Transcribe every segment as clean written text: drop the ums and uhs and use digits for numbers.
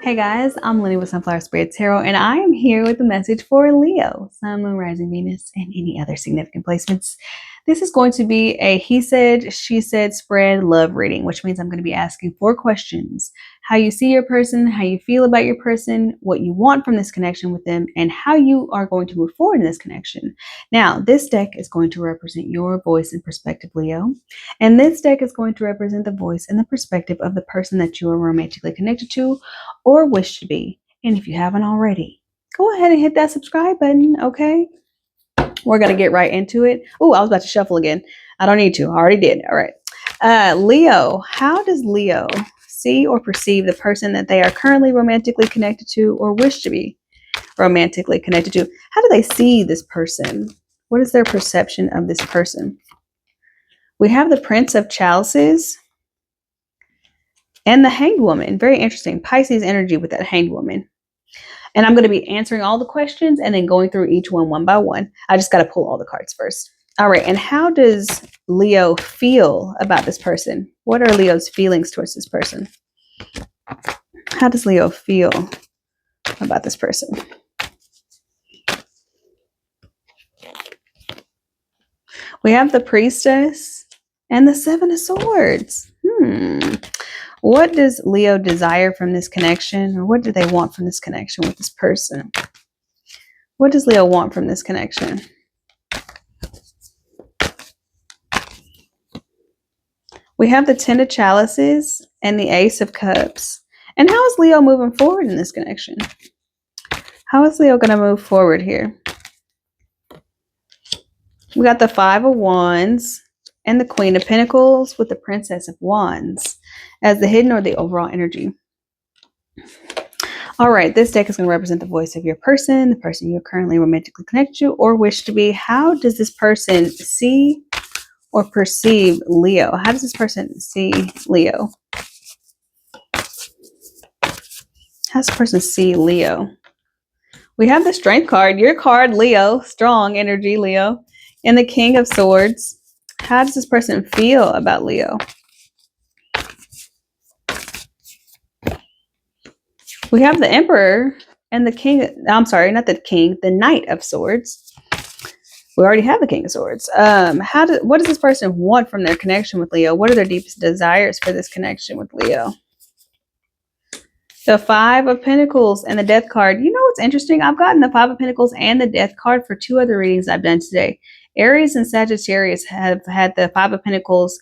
Hey guys, I'm Lynnie with Sunflower Spirit Tarot, and I am here with a message for Leo, Sun, Moon, Rising, Venus, and any other significant placements. This is going to be a he said, she said spread love reading, which means I'm going to be asking 4 questions. How you see your person, how you feel about your person, what you want from this connection with them, and how you are going to move forward in this connection. Now, this deck is going to represent your voice and perspective, Leo. And this deck is going to represent the voice and the perspective of the person that you are romantically connected to or wish to be. And if you haven't already, go ahead and hit that subscribe button, okay? We're going to get right into it. Oh, I was about to shuffle again. I don't need to. I already did. All right. Leo, how does Leo see or perceive the person that they are currently romantically connected to or wish to be romantically connected to? How do they see this person? What is their perception of this person? We have the Prince of Chalices and the Hanged Woman. Very interesting. Pisces energy with that Hanged Woman. And I'm going to be answering all the questions and then going through each one by one. I just got to pull all the cards first. All right. And how does Leo feel about this person? What are Leo's feelings towards this person? How does Leo feel about this person? We have the Priestess and the Seven of Swords. What does Leo desire from this connection, or what do they want from this connection with this person? What does Leo want from this connection? We have the Ten of Chalices and the Ace of Cups. And how is Leo moving forward in this connection? How is Leo going to move forward here? We got the Five of Wands and the Queen of Pentacles with the Princess of Wands as the hidden or the overall energy. All right, this deck is going to represent the voice of your person, the person you're currently romantically connected to or wish to be. How does this person see or perceive Leo? How does this person see Leo? How does this person see Leo? We have the Strength card, your card, Leo, strong energy, Leo, and the King of Swords. How does this person feel about Leo? We have the Emperor and the King. I'm sorry, not the King, the Knight of Swords. We already have the King of Swords. What does this person want from their connection with Leo? What are their deepest desires for this connection with Leo? The Five of Pentacles and the Death card. You know what's interesting? I've gotten the Five of Pentacles and the Death card for 2 other readings I've done today. Aries and Sagittarius have had the Five of Pentacles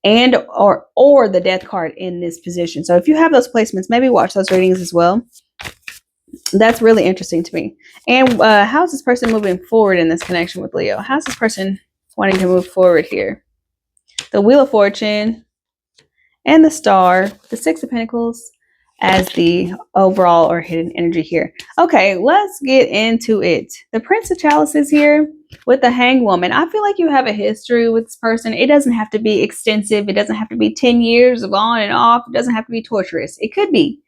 and or the Death card in this position. So if you have those placements, maybe watch those readings as well. That's really interesting to me. And how's this person moving forward in this connection with Leo? How's this person wanting to move forward here? The Wheel of Fortune and the Star, the Six of Pentacles as the overall or hidden energy here. Okay, let's get into it. The Prince of Chalices here with the Hanged Woman. I feel like you have a history with this person. It doesn't have to be extensive. It doesn't have to be 10 years of on and off. It doesn't have to be torturous. It could be,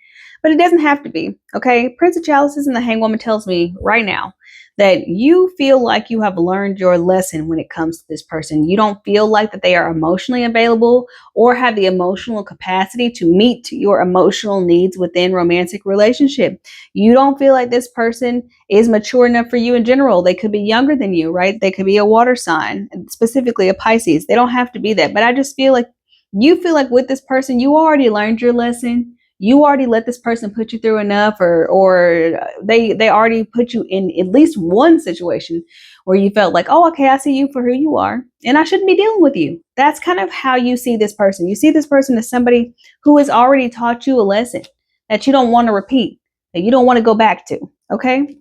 but it doesn't have to be. Okay, Prince of Chalices and the Hanged Woman tells me right now that you feel like you have learned your lesson when it comes to this person. You don't feel like that they are emotionally available or have the emotional capacity to meet your emotional needs within romantic relationship. You don't feel like this person is mature enough for you in general. They could be younger than you, right? They could be a water sign, specifically a Pisces. They don't have to be that. But I just feel like you feel like with this person, you already learned your lesson. You already let this person put you through enough, or they already put you in at least one situation where you felt like, oh, okay, I see you for who you are, and I shouldn't be dealing with you. That's kind of how you see this person. You see this person as somebody who has already taught you a lesson that you don't want to repeat, that you don't want to go back to, okay?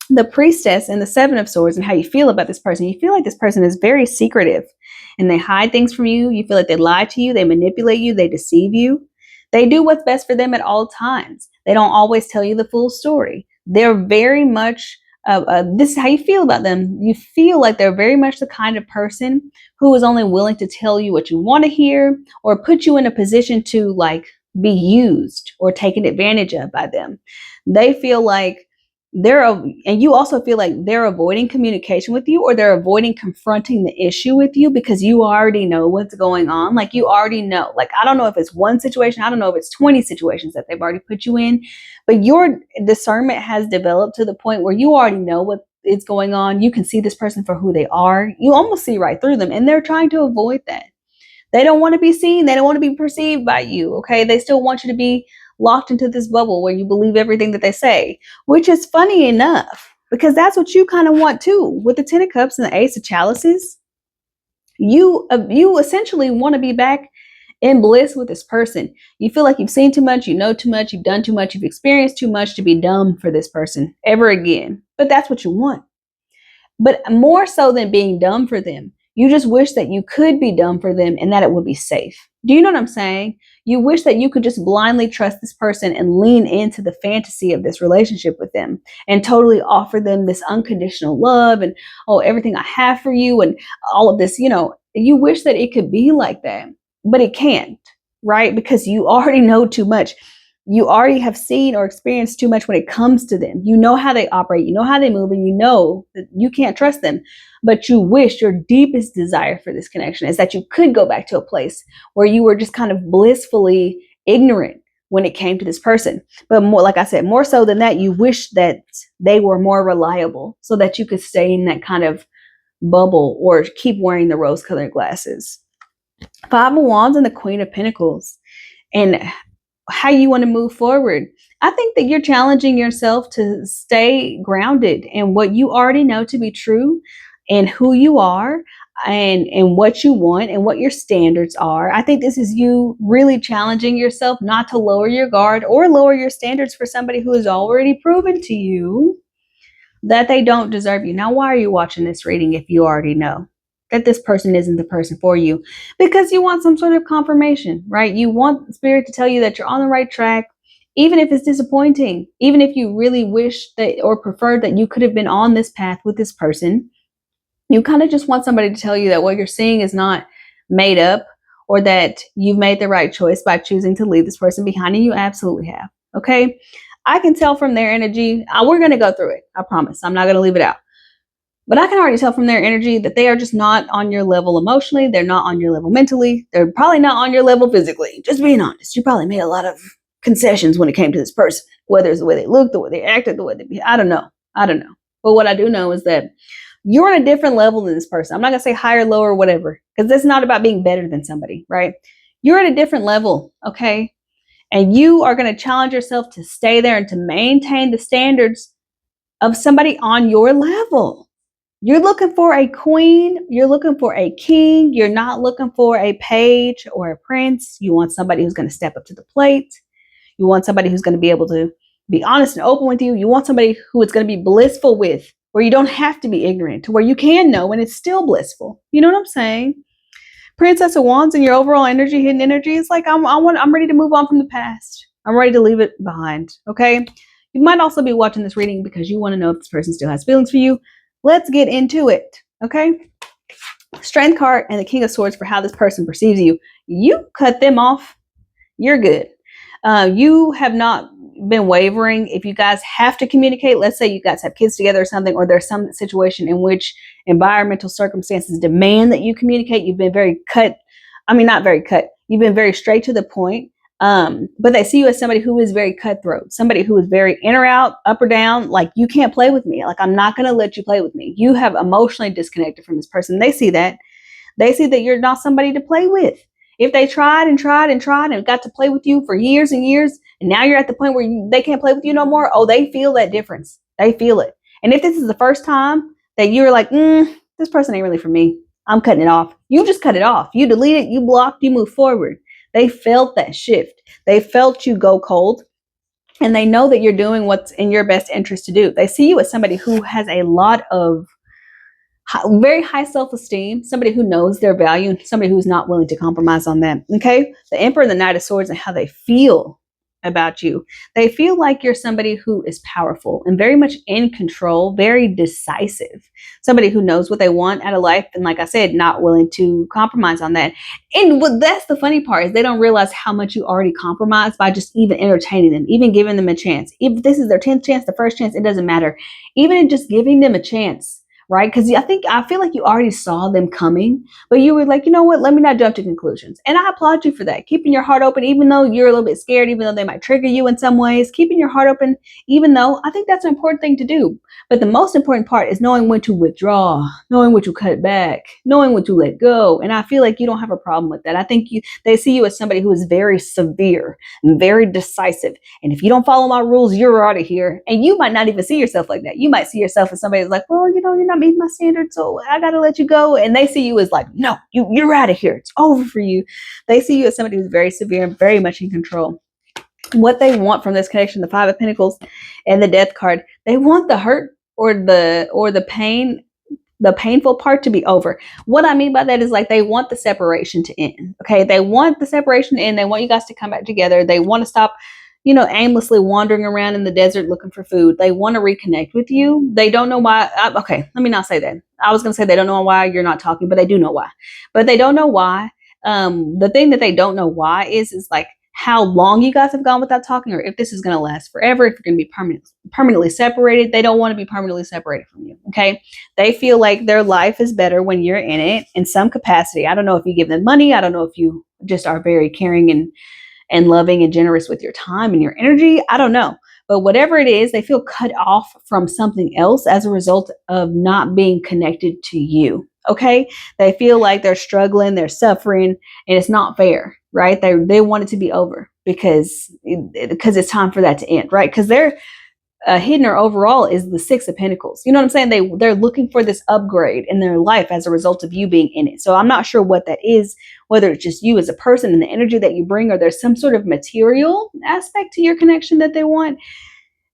The Priestess and the Seven of Swords and how you feel about this person. You feel like this person is very secretive and they hide things from you. You feel like they lie to you, they manipulate you, they deceive you. They do what's best for them at all times. They don't always tell you the full story. They're very much, this is how you feel about them. You feel like they're very much the kind of person who is only willing to tell you what you want to hear or put you in a position to like be used or taken advantage of by them. They feel like And you also feel like they're avoiding communication with you, or they're avoiding confronting the issue with you because you already know what's going on. Like, you already know. Like, I don't know if it's one situation, I don't know if it's 20 situations that they've already put you in, but your discernment has developed to the point where you already know what is going on. You can see this person for who they are. You almost see right through them, and they're trying to avoid that. They don't want to be seen. They don't want to be perceived by you. Okay. They still want you to be locked into this bubble where you believe everything that they say, which is funny enough because that's what you kind of want too. With the 10 of Cups and the Ace of Chalices, you essentially want to be back in bliss with this person. You feel like you've seen too much, you know too much, you've done too much, you've experienced too much to be dumb for this person ever again. But that's what you want. But more so than being dumb for them, you just wish that you could be dumb for them and that it would be safe. Do you know what I'm saying? You wish that you could just blindly trust this person and lean into the fantasy of this relationship with them and totally offer them this unconditional love and, oh, everything I have for you and all of this, you wish that it could be like that, but it can't, right? Because you already know too much. You already have seen or experienced too much when it comes to them. You know how they operate, you know how they move, and you know that you can't trust them. But you wish, your deepest desire for this connection is that you could go back to a place where you were just kind of blissfully ignorant when it came to this person. But more, like I said, more so than that, you wish that they were more reliable so that you could stay in that kind of bubble or keep wearing the rose-colored glasses. Five of Wands and the Queen of Pentacles. And how you want to move forward. I think that you're challenging yourself to stay grounded in what you already know to be true and who you are and what you want and what your standards are. I think this is you really challenging yourself not to lower your guard or lower your standards for somebody who has already proven to you that they don't deserve you. Now, why are you watching this reading if you already know that this person isn't the person for you? Because you want some sort of confirmation, right? You want Spirit to tell you that you're on the right track, even if it's disappointing, even if you really wish that or prefer that you could have been on this path with this person. You kind of just want somebody to tell you that what you're seeing is not made up or that you've made the right choice by choosing to leave this person behind, and you absolutely have. Okay. I can tell from their energy. We're going to go through it. I promise. I'm not going to leave it out. But I can already tell from their energy that they are just not on your level emotionally. They're not on your level mentally. They're probably not on your level physically. Just being honest. You probably made a lot of concessions when it came to this person, whether it's the way they looked, the way they acted, the way they be. I don't know. But what I do know is that you're on a different level than this person. I'm not going to say higher, lower, whatever, because it's not about being better than somebody, right? You're at a different level, okay? And you are going to challenge yourself to stay there and to maintain the standards of somebody on your level. You're looking for a queen. You're looking for a king. You're not looking for a page or a prince. You want somebody who's going to step up to the plate. You want somebody who's going to be able to be honest and open with you. You want somebody who it's going to be blissful with, where you don't have to be ignorant, to where you can know and it's still blissful. You know what I'm saying? Princess of Wands and your overall energy, hidden energy, is like, I'm ready to move on from the past. I'm ready to leave it behind. Okay. You might also be watching this reading because you want to know if this person still has feelings for you. Let's get into it. Okay. Strength card and the King of Swords for how this person perceives you. You cut them off. You're good. You have not been wavering. If you guys have to communicate, let's say you guys have kids together or something, or there's some situation in which environmental circumstances demand that you communicate, you've been very cut. I mean, not very cut. You've been very straight to the point. But they see you as somebody who is very cutthroat, somebody who is very in or out, up or down. Like, you can't play with me. Like, I'm not going to let you play with me. You have emotionally disconnected from this person. They see that. They see that you're not somebody to play with. If they tried and got to play with you for years and years, and now you're at the point where they can't play with you no more, oh, they feel that difference. They feel it. And if this is the first time that you're like, this person ain't really for me, I'm cutting it off. You just cut it off. You delete it, you blocked, you move forward. They felt that shift. They felt you go cold. And they know that you're doing what's in your best interest to do. They see you as somebody who has a lot of very high self-esteem, somebody who knows their value, and somebody who's not willing to compromise on that. Okay. The Emperor and the Knight of Swords and how they feel. about you. They feel like you're somebody who is powerful and very much in control, very decisive, somebody who knows what they want out of life. And like I said, not willing to compromise on that. And that's the funny part is they don't realize how much you already compromised by just even entertaining them, even giving them a chance. If this is their 10th chance, the first chance, it doesn't matter. Even just giving them a chance. Right? Because I feel like you already saw them coming, but you were like, you know what? Let me not jump to conclusions. And I applaud you for that. Keeping your heart open, even though you're a little bit scared, even though they might trigger you in some ways, keeping your heart open, even though I think that's an important thing to do. But the most important part is knowing when to withdraw, knowing when to cut back, knowing when to let go. And I feel like you don't have a problem with that. I think they see you as somebody who is very severe and very decisive. And if you don't follow my rules, you're out of here. And you might not even see yourself like that. You might see yourself as somebody who's like, well, you know, you're not meeting my standards, so I gotta let you go. And they see you as like, no, you're out of here. It's over for you. They see you as somebody who's very severe and very much in control. What they want from this connection, the Five of Pentacles and the Death card, they want the hurt or the pain, the painful part to be over. What I mean by that is like they want the separation to end. Okay, they want the separation to end. They want you guys to come back together. They want to stop, you know, aimlessly wandering around in the desert looking for food. They want to reconnect with you. They don't know why. Okay, let me not say that. I was going to say they don't know why you're not talking, but they do know why. But they don't know why. The thing that they don't know why is like how long you guys have gone without talking, or if this is going to last forever, if you're going to be permanently separated. They don't want to be permanently separated from you. Okay. They feel like their life is better when you're in it in some capacity. I don't know if you give them money. I don't know if you just are very caring and loving and generous with your time and your energy. I don't know. But whatever it is, they feel cut off from something else as a result of not being connected to you. Okay. They feel like they're struggling, they're suffering, and it's not fair, right? They want it to be over because it's time for that to end, right? Because they're hidden or overall is the Six of Pentacles. You know what I'm saying? They're looking for this upgrade in their life as a result of you being in it. So I'm not sure what that is, whether it's just you as a person and the energy that you bring, or there's some sort of material aspect to your connection that they want.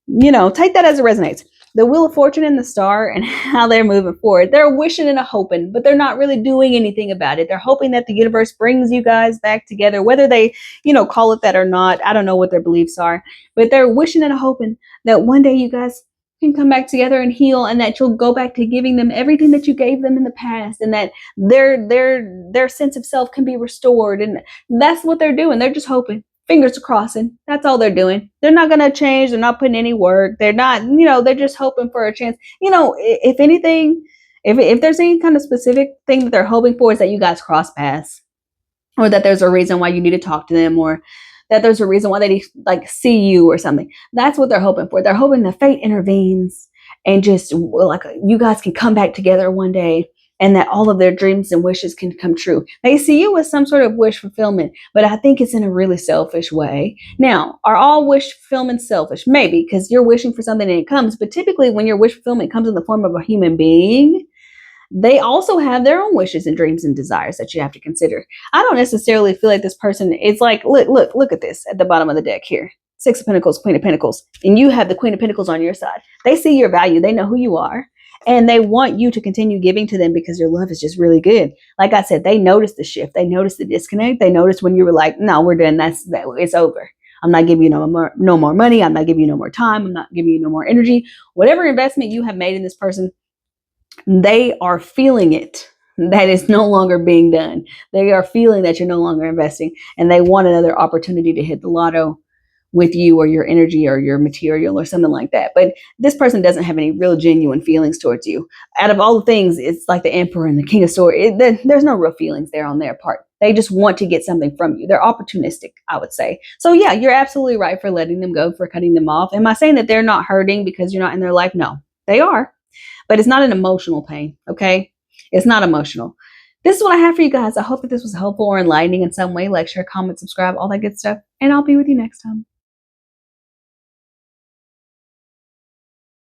You know, take that as it resonates. The Wheel of Fortune and the Star and how they're moving forward. They're wishing and a hoping, but they're not really doing anything about it. They're hoping that the universe brings you guys back together, whether they, you know, call it that or not. I don't know what their beliefs are, but they're wishing and hoping that one day you guys can come back together and heal, and that you'll go back to giving them everything that you gave them in the past, and that their sense of self can be restored. And that's what they're doing. They're just hoping. Fingers are crossing. That's all they're doing. They're not going to change. They're not putting any work. They're not, you know, they're just hoping for a chance. You know, if anything, if there's any kind of specific thing that they're hoping for, is that you guys cross paths, or that there's a reason why you need to talk to them, or that there's a reason why they like see you or something. That's what they're hoping for. They're hoping that fate intervenes and just like you guys can come back together one day, and that all of their dreams and wishes can come true. They see you as some sort of wish fulfillment, but I think it's in a really selfish way. Now, are all wish fulfillment selfish? Maybe, because you're wishing for something and it comes, but typically when your wish fulfillment comes in the form of a human being, they also have their own wishes and dreams and desires that you have to consider. I don't necessarily feel like this person is like, look at this at the bottom of the deck here. Six of Pentacles, Queen of Pentacles, and you have the Queen of Pentacles on your side. They see your value. They know who you are. And they want you to continue giving to them because your love is just really good. Like I said, they noticed the shift. They noticed the disconnect. They noticed when you were like, no, we're done. It's over. I'm not giving you no more money. I'm not giving you no more time. I'm not giving you no more energy. Whatever investment you have made in this person, they are feeling it. That is no longer being done. They are feeling that you're no longer investing, and they want another opportunity to hit the lotto with you, or your energy, or your material, or something like that. But this person doesn't have any real genuine feelings towards you. Out of all the things, it's like the Emperor and the King of Swords. There's no real feelings there on their part. They just want to get something from you. They're opportunistic, I would say. So yeah, you're absolutely right for letting them go, for cutting them off. Am I saying that they're not hurting because you're not in their life? No, they are. But it's not an emotional pain, okay? It's not emotional. This is what I have for you guys. I hope that this was helpful or enlightening in some way. Like, share, comment, subscribe, all that good stuff. And I'll be with you next time.